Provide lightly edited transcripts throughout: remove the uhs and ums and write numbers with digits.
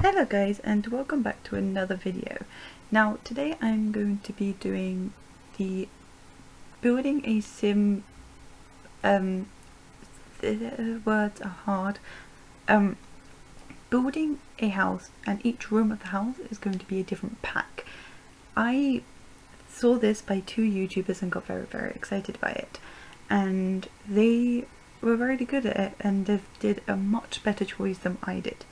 Hello guys, and welcome back to another video. Now today I'm going to be doing the building a sim, the words are hard, building a house, and each room of the house is going to be a different pack. I saw this by two YouTubers and got very excited by it, and they were really good at it, and they did a much better choice than I did.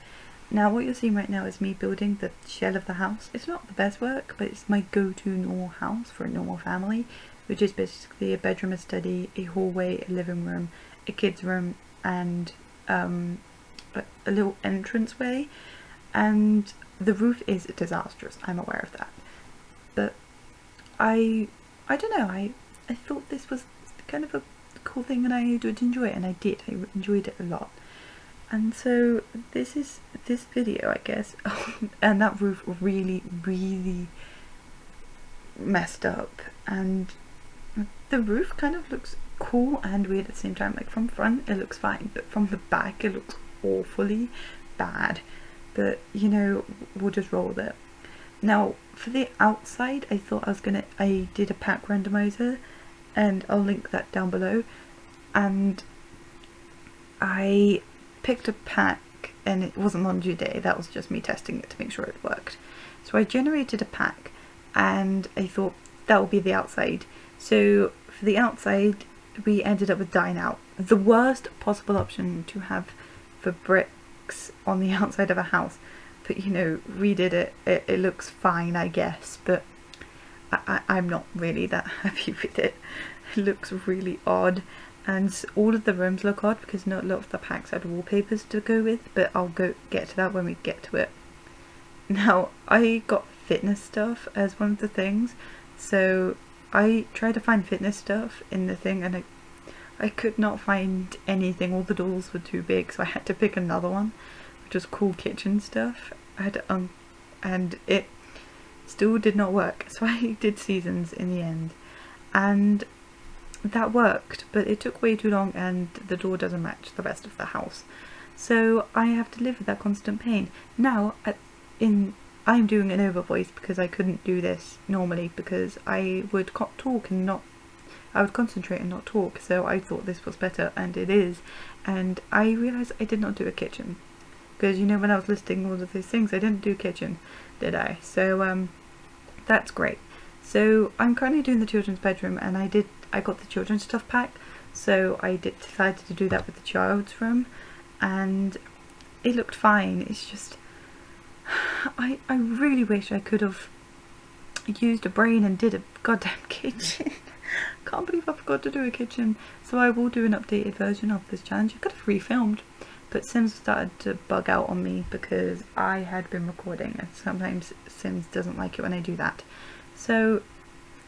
Now what you're seeing right now is me building the shell of the house. It's not the best work, but it's my go-to normal house for a normal family, which is basically a bedroom, a study, a hallway, a living room, a kid's room, and a little entranceway. And the roof is disastrous, I'm aware of that. But I don't know, I thought this was kind of a cool thing and I would enjoy it, and I did. I enjoyed it a lot. And so this is this video, I guess. And that roof really messed up, and the roof kind of looks cool and weird at the same time. Like from front it looks fine, but from the back it looks awfully bad. But you know, we'll just roll with it. Now for the outside, I did a pack randomizer, and I'll link that down below. And I picked a pack, and it wasn't on due day, that was just me testing it to make sure it worked. So I generated a pack, and I thought that will be the outside. So for the outside we ended up with dine out, the worst possible option to have for bricks on the outside of a house. But you know, we did it, it looks fine I guess, but I'm not really that happy with it. It looks really odd. And all of the rooms look odd because not a lot of the packs had wallpapers to go with, but I'll get to that when we get to it. Now I got fitness stuff as one of the things, so I tried to find fitness stuff in the thing, and I could not find anything. All the doors were too big, so I had to pick another one, which was cool kitchen stuff. I had to, and it still did not work, so I did seasons in the end, and that worked, but it took way too long and the door doesn't match the rest of the house, so I have to live with that constant pain. Now I'm doing an over voice because I couldn't do this normally, because I would talk and not, I would concentrate and not talk, so I thought this was better, and it is. And I realised I did not do a kitchen, because you know, when I was listing all of these things I didn't do kitchen, did I? So that's great. So I'm currently doing the children's bedroom, and I got the children's stuff pack, so I decided to do that with the child's room, and it looked fine. It's just I really wish I could have used a brain and did a goddamn kitchen. Can't believe I forgot to do a kitchen. So I will do an updated version of this challenge. I could have refilmed, but Sims started to bug out on me because I had been recording, and sometimes Sims doesn't like it when I do that. So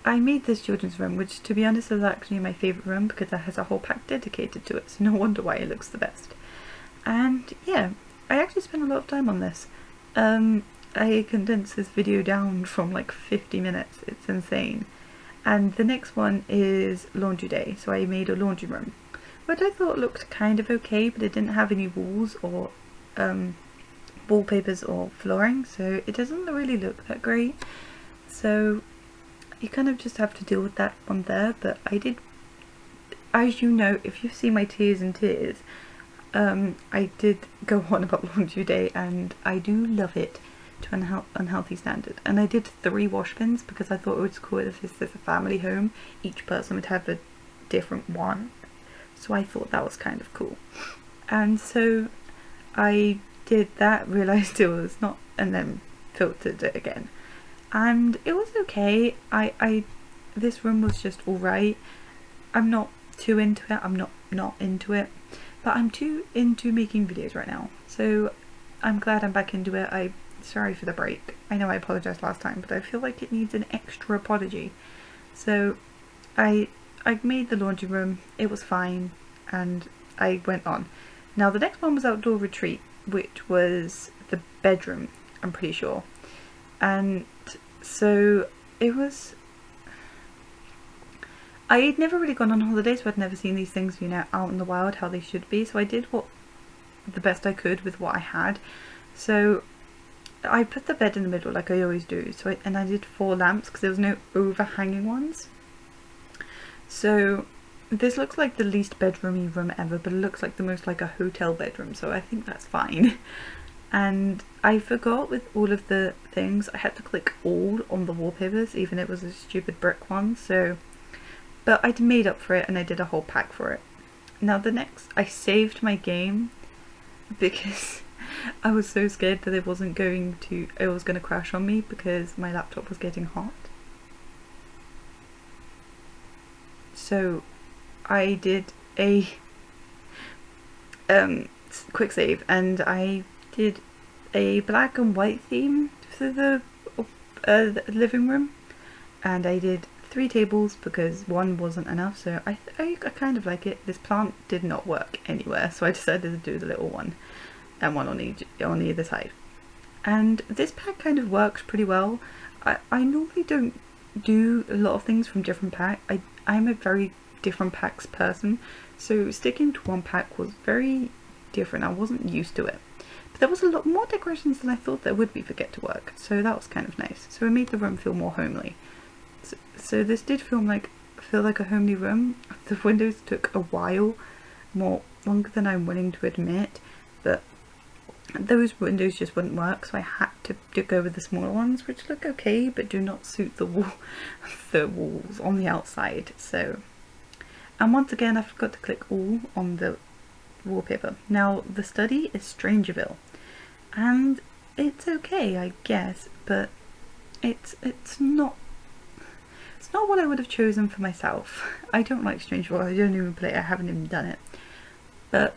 I made this children's room, which to be honest is actually my favourite room because it has a whole pack dedicated to it, so no wonder why it looks the best. And yeah, I actually spent a lot of time on this. I condensed this video down from like 50 minutes, it's insane. And the next one is laundry day, so I made a laundry room, which I thought looked kind of okay, but it didn't have any walls or wallpapers or flooring, so it doesn't really look that great. So you kind of just have to deal with that one there. But I did, as you know, if you see my tears and tears, I did go on about laundry day, and I do love it to an unhealthy standard. And I did 3 wash bins because I thought it was cool if this is a family home, each person would have a different one, so I thought that was kind of cool. And so I did that, realised it was not, and then filtered it again, and it was okay. This room was just alright. I'm not too into it, I'm not into it, but I'm too into making videos right now, so I'm glad I'm back into it. I'm sorry for the break. I know I apologised last time, but I feel like it needs an extra apology. So I made the laundry room, it was fine, and I went on. Now the next one was outdoor retreat, which was the bedroom, I'm pretty sure. And so it was, I'd never really gone on holiday, so I'd never seen these things, you know, out in the wild how they should be, so I did the best I could with what I had. So I put the bed in the middle like I always do, so I did 4 lamps because there was no overhanging ones. So this looks like the least bedroomy room ever, but it looks like the most like a hotel bedroom, so I think that's fine. And I forgot with all of the things, I had to click all on the wallpapers, even it was a stupid brick one, so, but I'd made up for it and I did a whole pack for it. Now the next, I saved my game because I was so scared that it was going to crash on me because my laptop was getting hot. So I did a quick save and I did a black and white theme for the living room, and I did 3 tables because 1 wasn't enough, so I kind of like it. This plant did not work anywhere, so I decided to do the little one and one on either side. And this pack kind of works pretty well. I normally don't do a lot of things from different packs. I'm a very different packs person, so sticking to one pack was very different. I wasn't used to it. But there was a lot more decorations than I thought there would be for Get to Work, so that was kind of nice. So it made the room feel more homely. So this did feel like a homely room. The windows took a while, longer than I'm willing to admit, but those windows just wouldn't work, so I had to go with the smaller ones, which look okay but do not suit the walls on the outside. So, and once again I forgot to click all on the wallpaper. Now the study is Strangerville, and it's okay I guess, but it's not what I would have chosen for myself. I don't like Strangerville, I don't even play it, I haven't even done it, but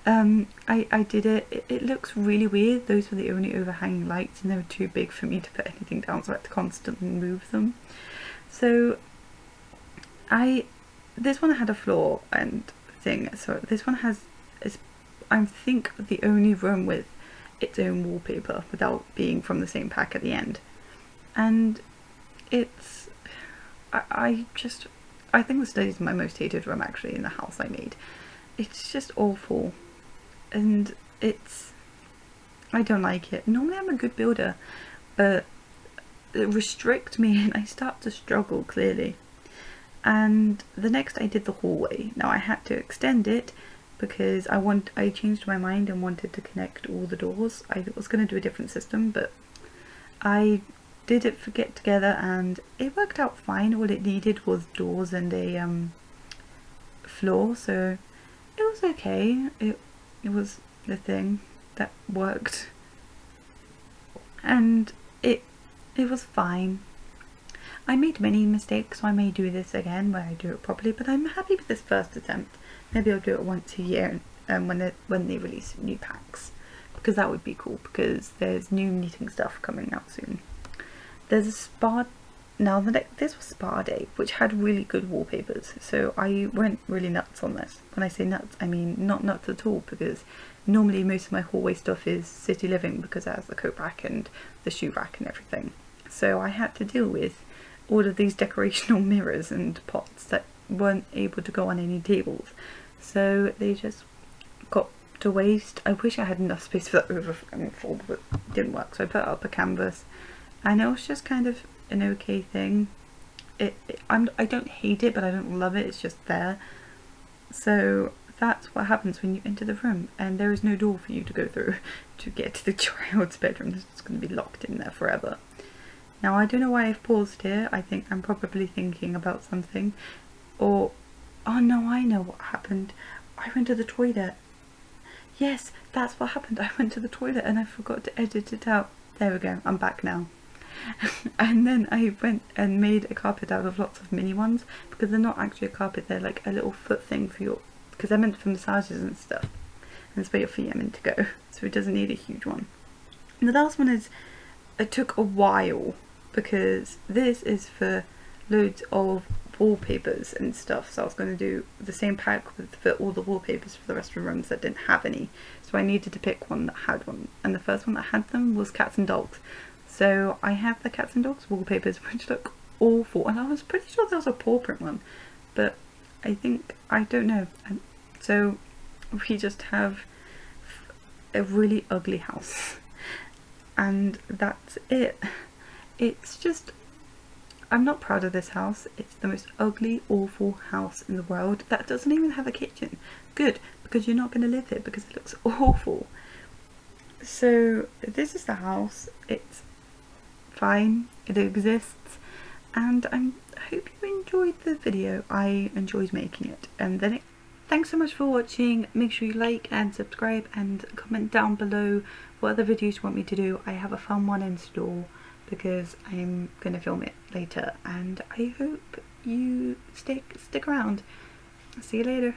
I did it. It looks really weird. Those were the only overhanging lights and they were too big for me to put anything down, so I had to constantly move them. So this one had a floor and thing, so this one is I think the only room with its own wallpaper without being from the same pack at the end. And it's I think the study is my most hated room actually in the house I made. It's just awful, and I don't like it. Normally I'm a good builder, but it restricts me and I start to struggle clearly. And the next I did the hallway. Now I had to extend it because I changed my mind and wanted to connect all the doors. I was going to do a different system, but I did it for Get Together and it worked out fine. All it needed was doors and a floor, so it was okay. It was the thing that worked, and it was fine. I made many mistakes, so I may do this again where I do it properly, but I'm happy with this first attempt. Maybe I'll do it once a year when they release new packs, because that would be cool, because there's new knitting stuff coming out soon. There's a spa. Now this was Spa Day, which had really good wallpapers, so I went really nuts on this. When I say nuts, I mean not nuts at all, because normally most of my hallway stuff is City Living because it has the coat rack and the shoe rack and everything. So I had to deal with all of these decorational mirrors and pots that weren't able to go on any tables, so they just got to waste. I wish I had enough space for that overfold, but it didn't work, so I put up a canvas, and it was just kind of an okay thing. I don't hate it, but I don't love it. It's just there. So that's what happens when you enter the room and there is no door for you to go through to get to the child's bedroom. It's going to be locked in there forever. Now I don't know why I've paused here. I think I'm probably thinking about something, or oh no, I know what happened. I went to the toilet. Yes, that's what happened. I went to the toilet and I forgot to edit it out. There we go, I'm back now. And then I went and made a carpet out of lots of mini ones, because they're not actually a carpet, they're like a little foot thing for your, because they're meant for massages and stuff, and it's where your feet are meant to go, so it doesn't need a huge one. And the last one is, it took a while, because this is for loads of wallpapers and stuff, so I was going to do the same pack for all the wallpapers for the rest of the rooms that didn't have any, so I needed to pick one that had one, and the first one that had them was cats and dogs. So I have the cats and dogs wallpapers, which look awful, and I was pretty sure there was a paw print one, but I don't know. And so we just have a really ugly house. and that's it. It's just, I'm not proud of this house. It's the most ugly, awful house in the world that doesn't even have a kitchen. Good, because you're not going to live here because it looks awful. So this is the house. It's fine, it exists, and I hope you enjoyed the video. I enjoyed making it. And then thanks so much for watching. Make sure you like and subscribe and comment down below what other videos you want me to do. I have a fun one in store because I'm gonna film it later, and I hope you stick around. See you later.